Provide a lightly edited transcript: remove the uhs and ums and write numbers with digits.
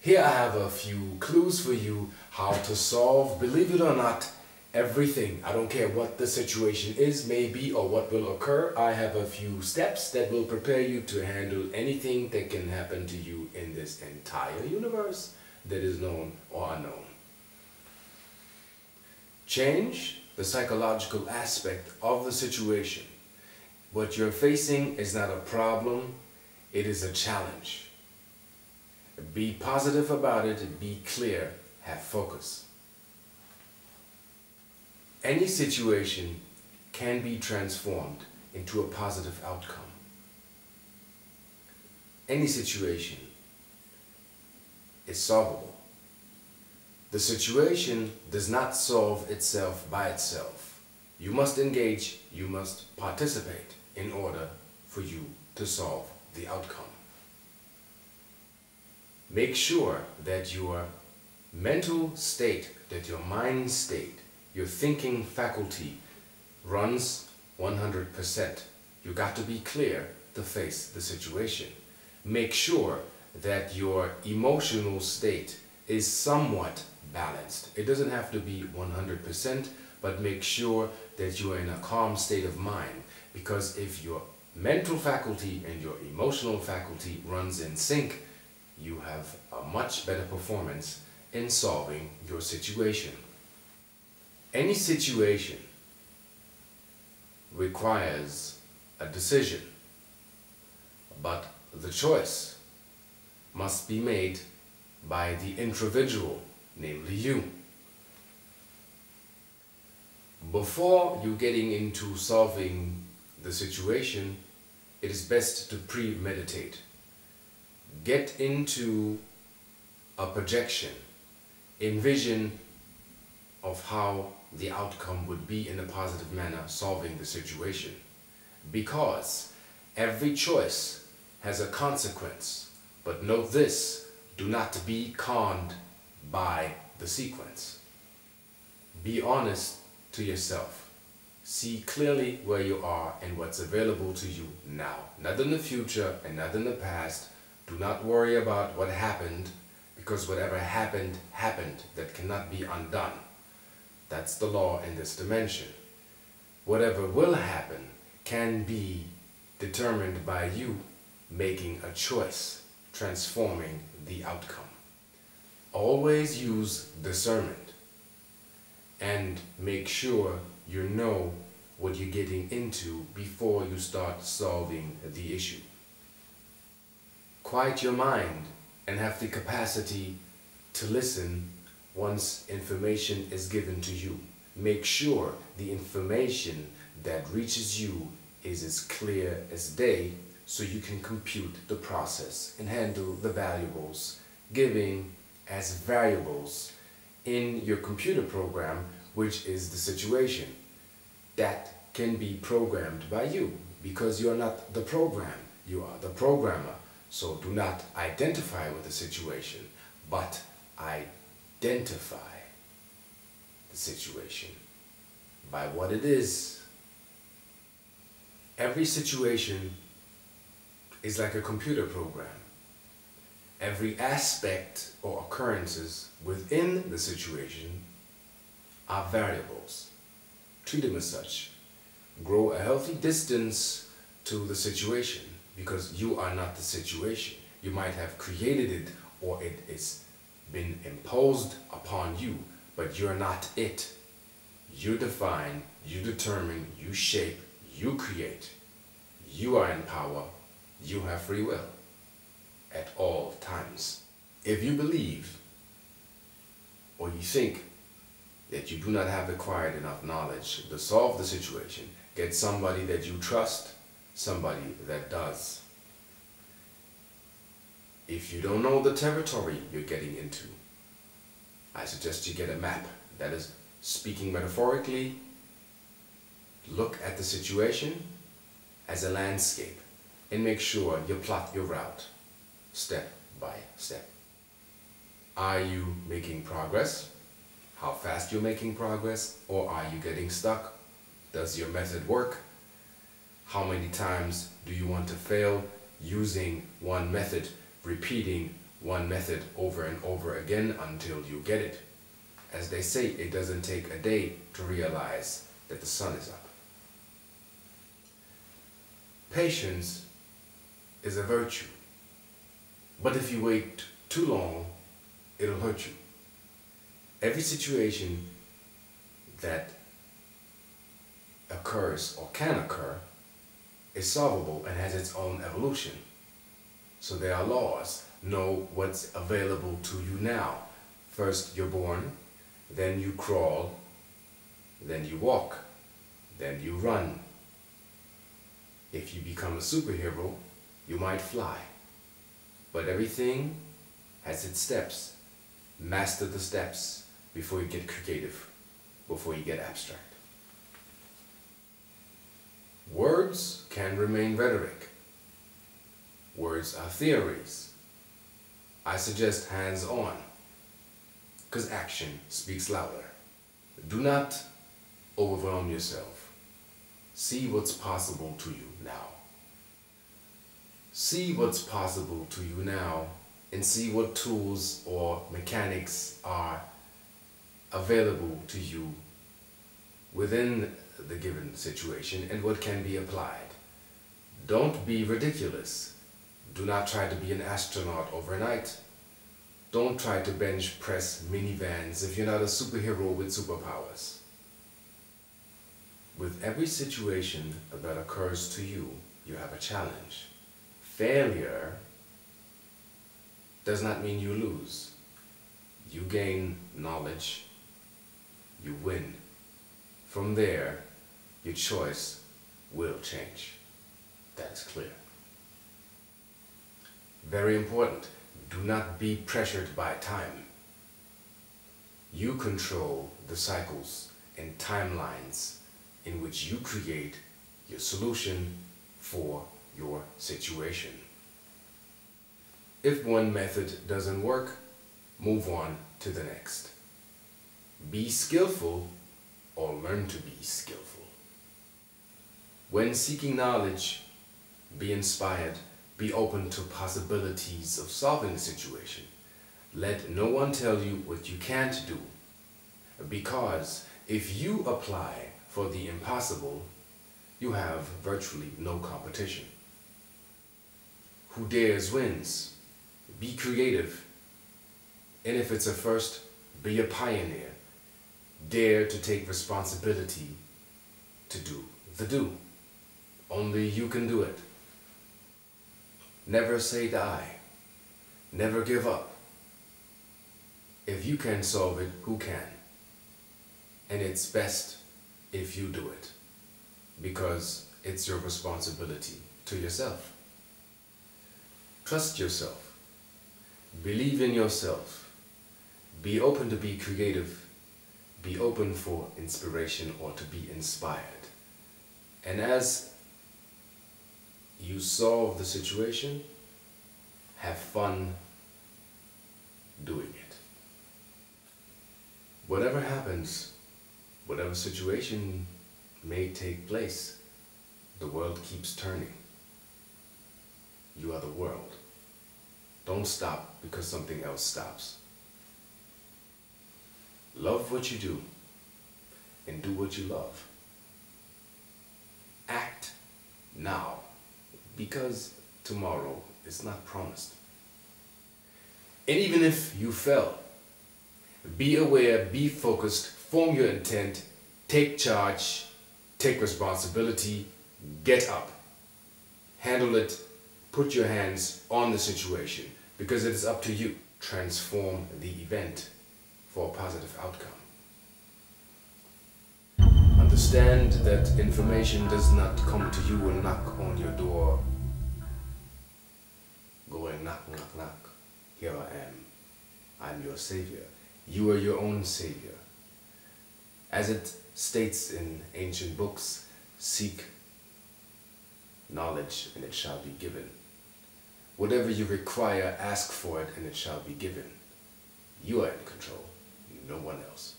Here I have a few clues for you how to solve, believe it or not, everything. I don't care what the situation is, maybe, or what will occur. I have a few steps that will prepare you to handle anything that can happen to you in this entire universe that is known or unknown. Change the psychological aspect of the situation. What you're facing is not a problem, it is a challenge. Be positive about it, be clear, have focus. Any situation can be transformed into a positive outcome. Any situation is solvable. The situation does not solve itself by itself. You must engage, you must participate in order for you to solve the outcome. Make sure that your mental state, that your mind state, your thinking faculty runs 100%. You got to be clear to face the situation. Make sure that your emotional state is somewhat balanced. It doesn't have to be 100%, but make sure that you are in a calm state of mind, because if your mental faculty and your emotional faculty runs in sync, you have a much better performance in solving your situation. Any situation requires a decision, but the choice must be made by the individual, namely you. Before you getting into solving the situation, it is best to premeditate. Get into a projection, envision of how the outcome would be in a positive manner, solving the situation. Because every choice has a consequence. But note this, do not be conned by the sequence. Be honest to yourself. See clearly where you are and what's available to you now. Not in the future and not in the past. Do not worry about what happened, because whatever happened, happened. That cannot be undone. That's the law in this dimension. Whatever will happen can be determined by you making a choice, transforming the outcome. Always use discernment and make sure you know what you're getting into before you start solving the issue. Quiet your mind and have the capacity to listen once information is given to you. Make sure the information that reaches you is as clear as day, so you can compute the process and handle the variables given as variables in your computer program, which is the situation. That can be programmed by you, because you're not the program, you are the programmer. So do not identify with the situation, but identify the situation by what it is. Every situation is like a computer program. Every aspect or occurrences within the situation are variables. Treat them as such. Grow a healthy distance to the situation, because you are not the situation. You might have created it, or it has been imposed upon you, but you're not it. You define, you determine, you shape, you create. You are in power. You have free will at all times. If you believe or you think that you do not have acquired enough knowledge to solve the situation, get somebody that you trust, somebody that does. If you don't know the territory you're getting into, I suggest you get a map. That is, speaking metaphorically, look at the situation as a landscape and make sure you plot your route step by step. Are you making progress? How fast you're making progress? Or are you getting stuck? Does your method work? How many times do you want to fail using one method, repeating one method over and over again until you get it. As they say, it doesn't take a day to realize that the sun is up. Patience is a virtue, but if you wait too long, it'll hurt you. Every situation that occurs or can occur is solvable and has its own evolution. So there are laws. Know what's available to you now. First you're born, then you crawl, then you walk, then you run. If you become a superhero, you might fly. But everything has its steps. Master the steps before you get creative, before you get abstract. Words can remain rhetoric. Words are theories. I suggest hands-on, because action speaks louder. Do not overwhelm yourself. See what's possible to you now. See what's possible to you now and see what tools or mechanics are available to you within the given situation and what can be applied. Don't be ridiculous. Do not try to be an astronaut overnight. Don't try to bench press minivans if you're not a superhero with superpowers. With every situation that occurs to you, you have a challenge. Failure does not mean you lose. You gain knowledge, you win. From there, your choice will change. That is clear. Very important, do not be pressured by time. You control the cycles and timelines in which you create your solution for your situation. If one method doesn't work, move on to the next. Be skillful or learn to be skillful. When seeking knowledge, be inspired, be open to possibilities of solving the situation. Let no one tell you what you can't do, because if you apply for the impossible, you have virtually no competition. Who dares wins. Be creative, and if it's a first, be a pioneer. Dare to take responsibility to do the do. Only you can do it. Never say die. Never give up. If you can solve it, who can? And it's best if you do it, because it's your responsibility to yourself. Trust yourself. Believe in yourself. Be open to be creative. Be open for inspiration or to be inspired. And as you solve the situation, have fun doing it. Whatever happens, whatever situation may take place, the world keeps turning. You are the world. Don't stop because something else stops. Love what you do and do what you love. Act now, because tomorrow is not promised. And even if you fell, be aware, be focused, form your intent, take charge, take responsibility, get up, handle it, put your hands on the situation, because it is up to you. Transform the event for a positive outcome. Understand that information does not come to you and knock on your door, going knock, knock, knock. Here I am. I'm your savior. You are your own savior. As it states in ancient books, seek knowledge and it shall be given. Whatever you require, ask for it and it shall be given. You are in control, no one else.